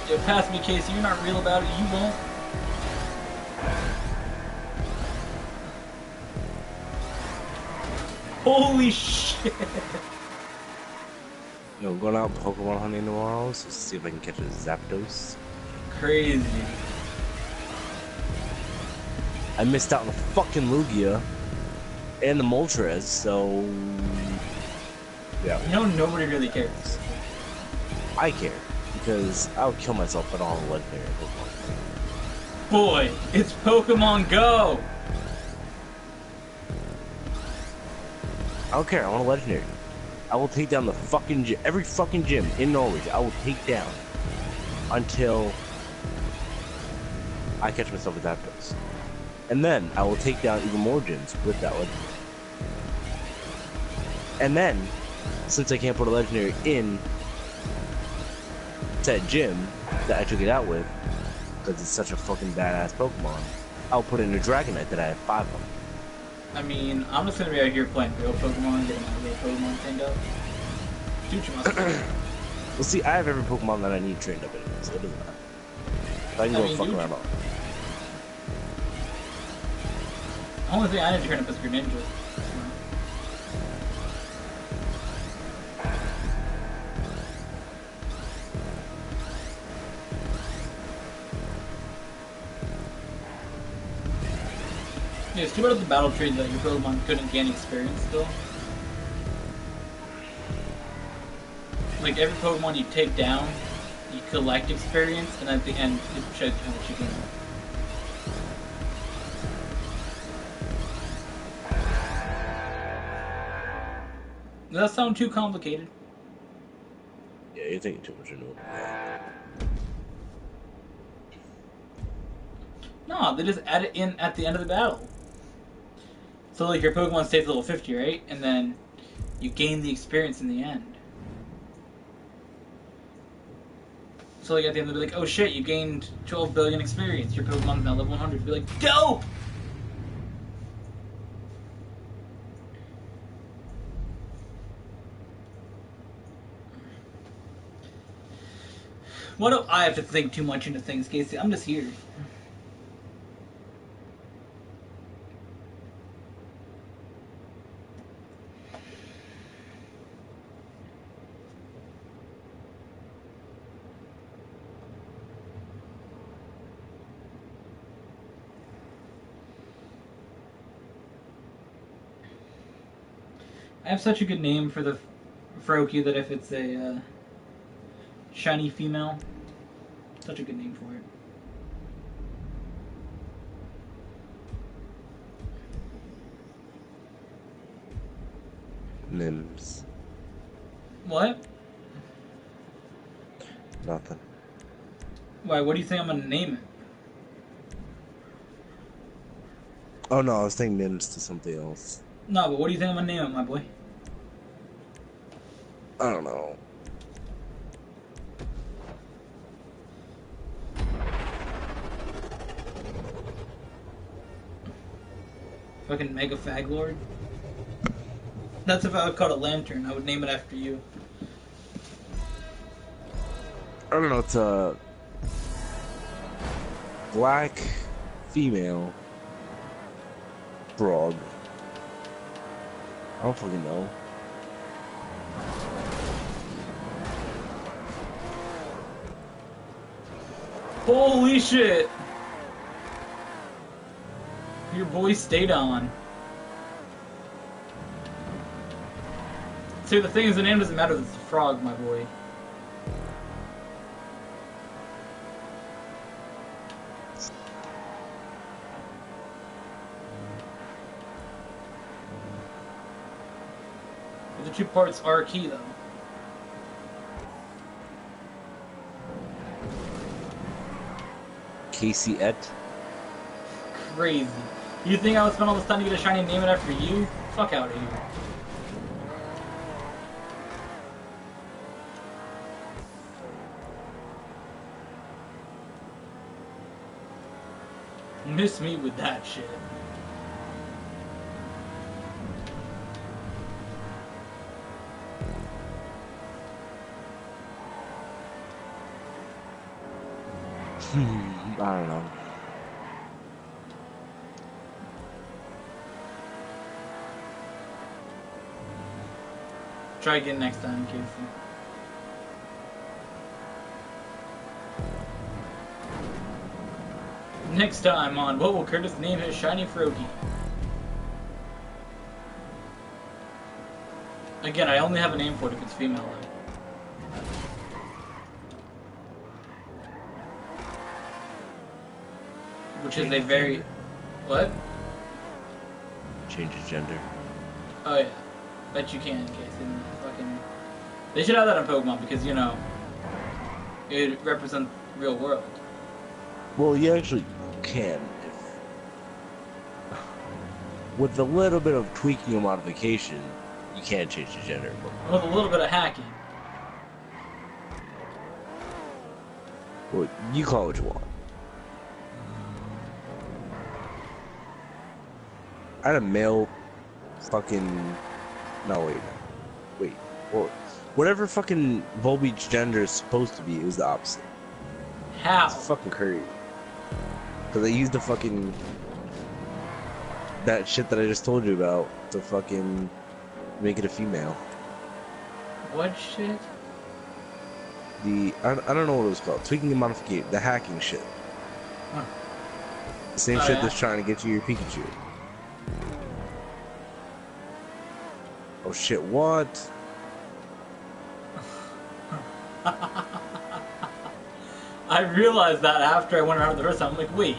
Yo, pass me, Casey, you're not real about it, you won't. Holy shit! Yo, I'm going out Pokemon hunting tomorrow, so see if I can catch a Zapdos. Crazy. I missed out on the fucking Lugia and the Moltres, so yeah. You know, nobody really cares. I care because I would kill myself if I don't have a legendary Pokemon. Boy, it's Pokemon Go! I don't care. I want a legendary. I will take down the fucking gym, every fucking gym in Norwich. I will take down until I catch myself with Zapdos. And then I will take down even more gyms with that legendary. And then, since I can't put a legendary in that gym that I took it out with, because it's such a fucking badass Pokemon, I'll put in a Dragonite that I have 5 of. I mean, I'm just gonna be out here playing real Pokemon, getting my real Pokemon trained up. Do what you must. Well, see, I have every Pokemon that I need trained up anyway, so it doesn't matter. So I can go fuck around. The only thing I need to train up is Greninja. Yeah, it's too bad with the battle trade that your Pokemon couldn't gain experience still. Like every Pokemon you take down, you collect experience, and at the end it shows you how much you gain. Does that sound too complicated? Yeah, you're thinking too much into it. No, they just add it in at the end of the battle. So like your Pokemon stays level 50, right? And then you gain the experience in the end. So like at the end they'll be like, oh shit, you gained 12 billion experience. Your Pokemon's now level 100. Be like, dope! What do I have to think too much into things, Casey? I'm just here. I have such a good name for the Froakie that if it's a shiny female, such a good name for it. Nims. What? Nothing. Why? What do you think I'm gonna name it? Oh no, I was saying Nims to something else. No, but what do you think I'm gonna name it, my boy? I don't know. Fucking Mega Faglord? That's if I would call it Lantern. I would name it after you. I don't know, it's a black female frog. I don't fucking know. Holy shit! Your boy stayed on. See, the thing is, the name doesn't matter, it's a frog, my boy. The two parts are key, though. Casey Et. Crazy. You think I would spend all this time to get a shiny and name it after you? Fuck out of here. Miss me with that shit. I don't know. Try again next time, Casey. Next time on What Will Curtis Name His Shiny Froakie? Again, I only have a name for it if it's female. Which is a very... What? Change his gender. Oh yeah. Bet you can, Casey. Fucking... They should have that on Pokemon because, you know, it represents real world. Well, you actually can if... With a little bit of tweaking or modification, you can change the gender. With a little bit of hacking. Well, you call it what you want. I had a male fucking... No, wait. Well, whatever fucking Volbeat gender is supposed to be, it was the opposite. How? It's fucking crazy. Because I used the fucking... that shit that I just told you about to fucking make it a female. What shit? I don't know what it was called. Tweaking and modification. The hacking shit. Huh. The same Oh, shit yeah? that's trying to get you your Pikachu. Oh shit, what? I realized that after I went around the first time. I'm like, wait.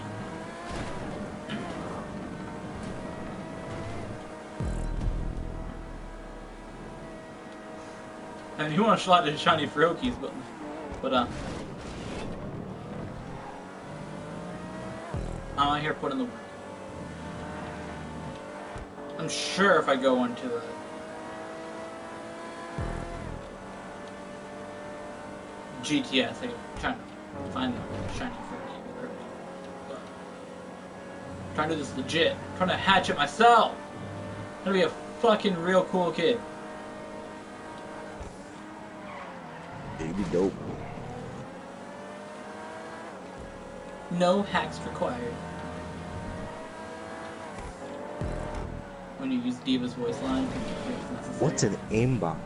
I mean, you want to slot the shiny Froakies, but I'm out here putting the work. I'm sure if I go onto it. GTS, I'm trying to find the shiny fruit. But I'm trying to do this legit. I'm trying to hatch it myself. I'm trying to be a fucking real cool kid. Baby dope. No hacks required. When you use D.Va's voice line, it's necessary. What's an aimbot?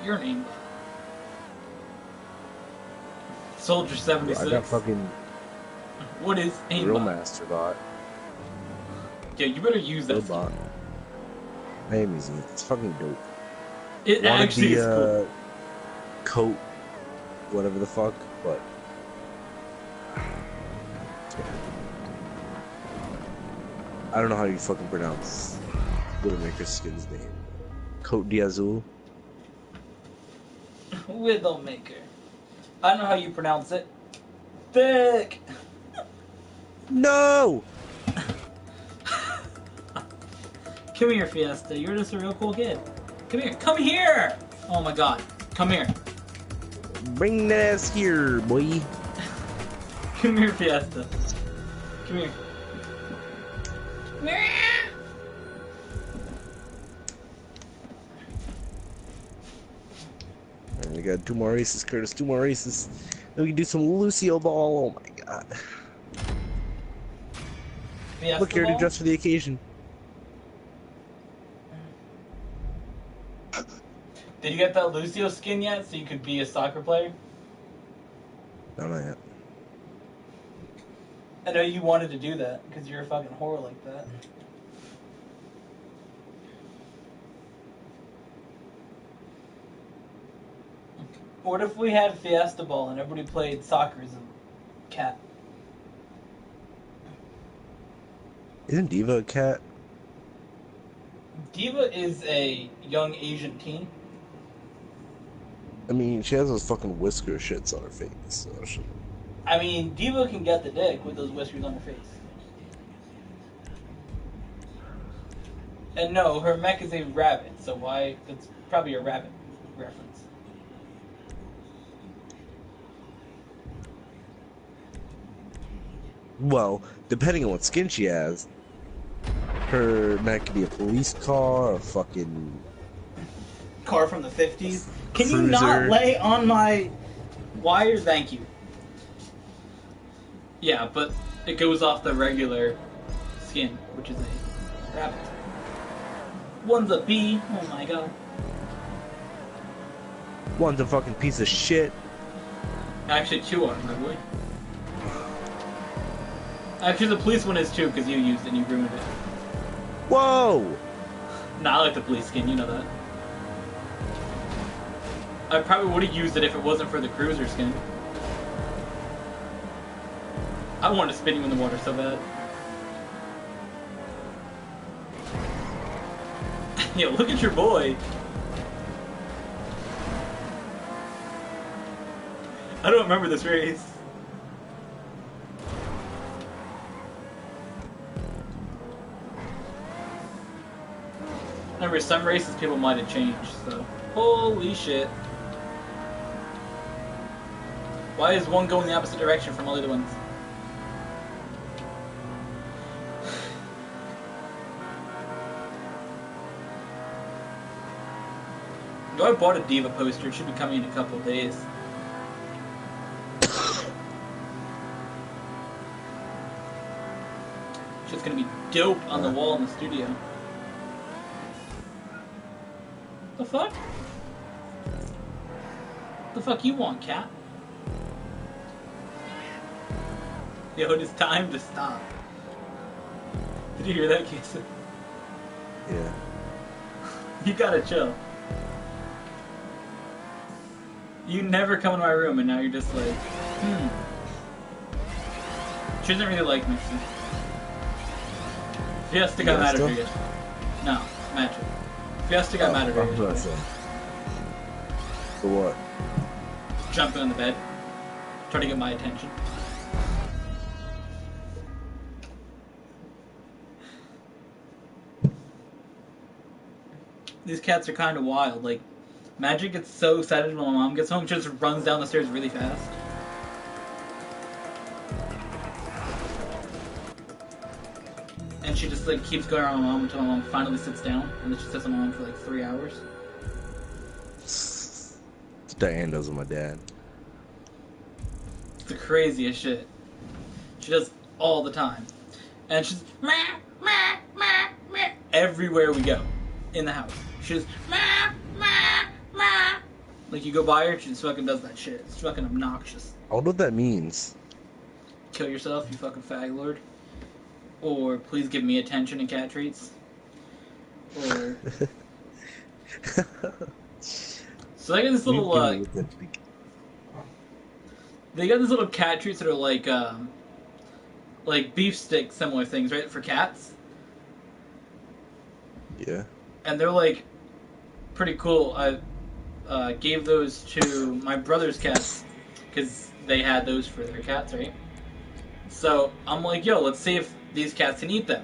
You're an aimbot. Soldier 76. I got fucking What is aimbot? Real Master bot. Yeah, you better use that. Bot. I am using it. It's fucking dope. It Wanted actually is cool. Coat, whatever the fuck, but I don't know how you fucking pronounce Widowmaker skin's name. Coat d'Azul. Widowmaker. I don't know how you pronounce it. Thick. No! Come here, Fiesta. You're just a real cool kid. Come here. Come here! Oh my god. Come here. Bring that ass here, boy. Come here, Fiesta. Come here. Come here. And we got 2 more races, Curtis. 2 more races. Then we can do some Lucio ball. Oh my god. Fiesta Look, you're already ball? dressed for the occasion. Did you get that Lucio skin yet so you could be a soccer player? No, not yet. I know you wanted to do that because you're a fucking whore like that. What if we had Fiesta Ball and everybody played soccer as a cat? Isn't D.Va a cat? D.Va is a young Asian teen. I mean, she has those fucking whisker shits on her face. So she... I mean, D.Va can get the dick with those whiskers on her face. And no, her mech is a rabbit, so why? It's probably a rabbit reference. Well, depending on what skin she has, her mech could be a police car, a fucking Car from the 50s. Can Cruiser. you not lay on my wire? Thank you. Yeah, but it goes off the regular skin, which is a rabbit. One's a bee. Oh my god. one's a fucking piece of shit. Actually, 2 are, my boy. Actually, the police one is 2 because you used it and you ruined it. Whoa! Nah, I like the police skin, you know that. I probably would have used it if it wasn't for the cruiser skin. I wanted to spin you in the water so bad. Yo, look at your boy. I don't remember this race. Remember, some races people might have changed, so... Holy shit. Why is one going the opposite direction from all the other ones? Yo, I bought a D.Va poster. It should be coming in a couple of days. Shit's gonna be dope on the wall in the studio. The fuck? The fuck you want, cat? Yo, it is time to stop. Did you hear that, Casey? Yeah. You gotta chill. You never come in my room and now you're just like, She doesn't really like me. Fiesta got mad at her yesterday. No, Magic. Fiesta got mad at her yesterday. For what? Jumping on the bed. Trying to get my attention. these cats are kind of wild. Like, Magic gets so excited when my mom gets home, she just runs down the stairs really fast. And she just like keeps going around my mom until my mom finally sits down, and then she sits on my mom for like 3 hours. Diane does with my dad. It's the craziest shit. She does all the time. And she's meh, meh, meh, meh, everywhere we go in the house. She's meh, meh, meh. Like, you go by her, she just fucking does that shit. It's fucking obnoxious. I wonder what that means. Kill yourself, you fucking fag lord. Or please give me attention and cat treats. Or so they got this little they got these little cat treats that are like beef stick similar things, right, for cats. Yeah. And they're like pretty cool. I gave those to my brother's cats because they had those for their cats, right? So I'm like, yo, let's see if these cats can eat them.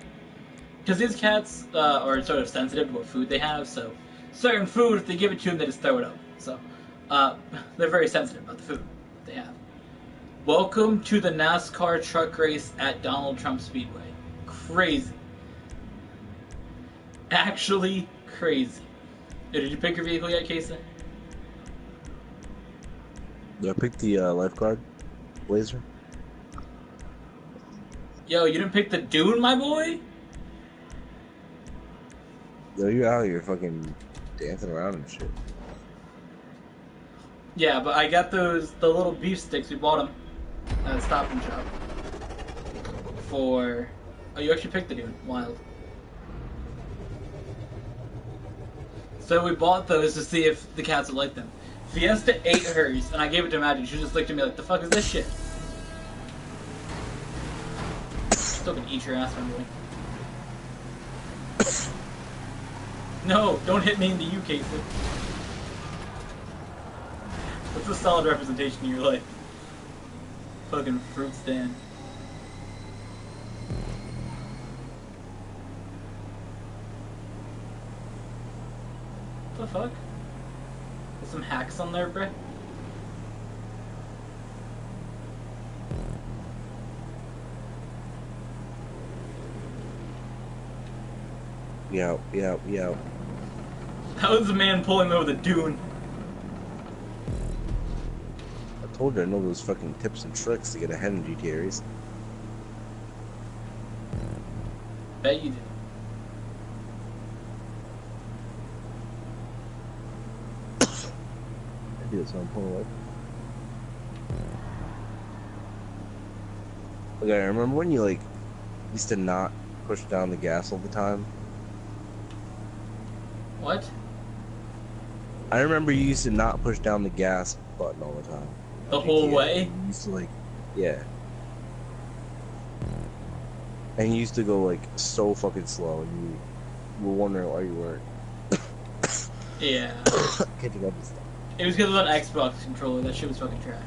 Because these cats are sort of sensitive to what food they have, so certain food, if they give it to them, they just throw it up. So they're very sensitive about the food that they have. Welcome to the NASCAR truck race at Donald Trump Speedway. Crazy. Actually crazy. Yo, did you pick your vehicle yet, Casey? Did I pick the lifeguard blazer? Yo, you didn't pick the Dune, my boy? Yo, you're out here fucking dancing around and shit. Yeah, but I got the little beef sticks. We bought them at Stop and Shop for... Oh, you actually picked the Dune. Wild. So we bought those to see if the cats would like them. Fiesta ate hers, and I gave it to Magic. She just looked at me like, the fuck is this shit? Still gonna eat your ass, my boy. No, don't hit me into you, Casey. What's a solid representation of your life? Fucking fruit stand. What the fuck? There's some hacks on there, bruh. Yeah. That was the man pulling over the Dune. I told you I know those fucking tips and tricks to get ahead in GTA race. Bet you did. I do it so I'm pulling away. Okay, I remember when you like used to not push down the gas all the time. What? I remember you used to not push down the gas button all the time. The whole way? You used to like, yeah. And you used to go like so fucking slow, and you were wondering why you weren't. Yeah. Catching up and stuff. It was because it was an Xbox controller. That shit was fucking trash.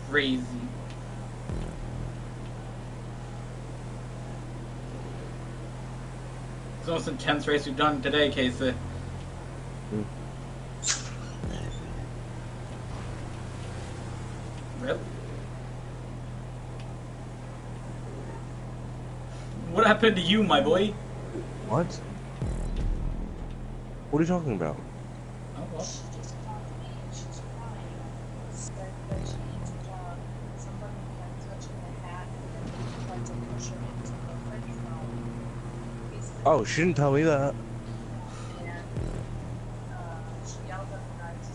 Crazy. It's the most intense race we've done today, Casey. Rip. What happened to you, my boy? What? What are you talking about? Oh, well. Oh, she didn't tell me that. And she yelled at the guy to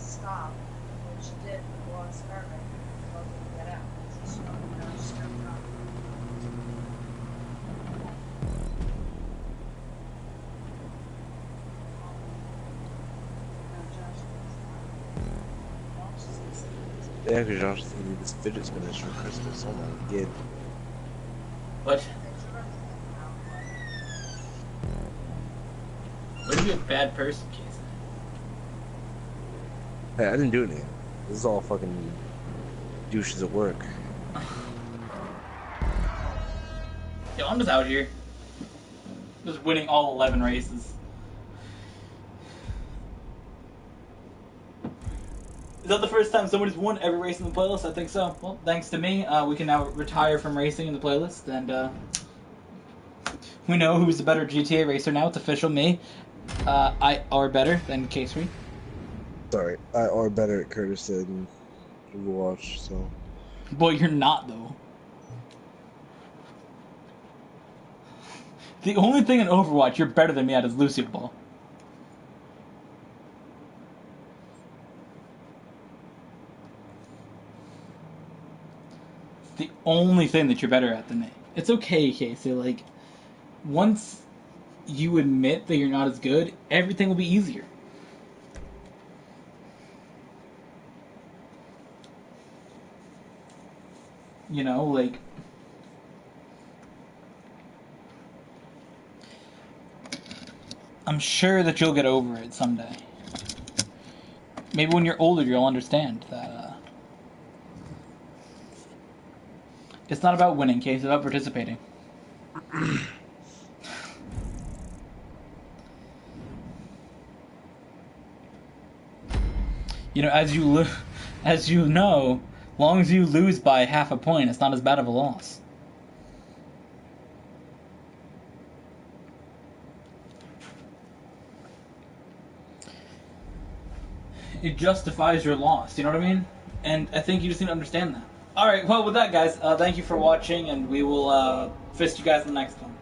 Yeah, because Josh is gonna need this fidget spinners for Christmas. Oh my god. What? What are you a bad person, Casey? Hey, I didn't do anything. This is all fucking douches at work. Yo, I'm just out here. Just winning all 11 races. Is that the first time somebody's won every race in the playlist? I think so. Well, thanks to me, we can now retire from racing in the playlist, and we know who's the better GTA racer now. It's official, me. I are better than K3. Sorry, I are better at Curtis than Overwatch, so. Boy, you're not, though. The only thing in Overwatch you're better than me at is Lucio Ball. The only thing that you're better at than me. It's okay, Casey. Like, once you admit that you're not as good, everything will be easier. You know, like... I'm sure that you'll get over it someday. Maybe when you're older, you'll understand that, it's not about winning, Case. It's about participating. You know, as you know, long as you lose by half a point, it's not as bad of a loss. It justifies your loss, you know what I mean? And I think you just need to understand that. Alright, well with that guys, thank you for watching, and we will fist you guys in the next one.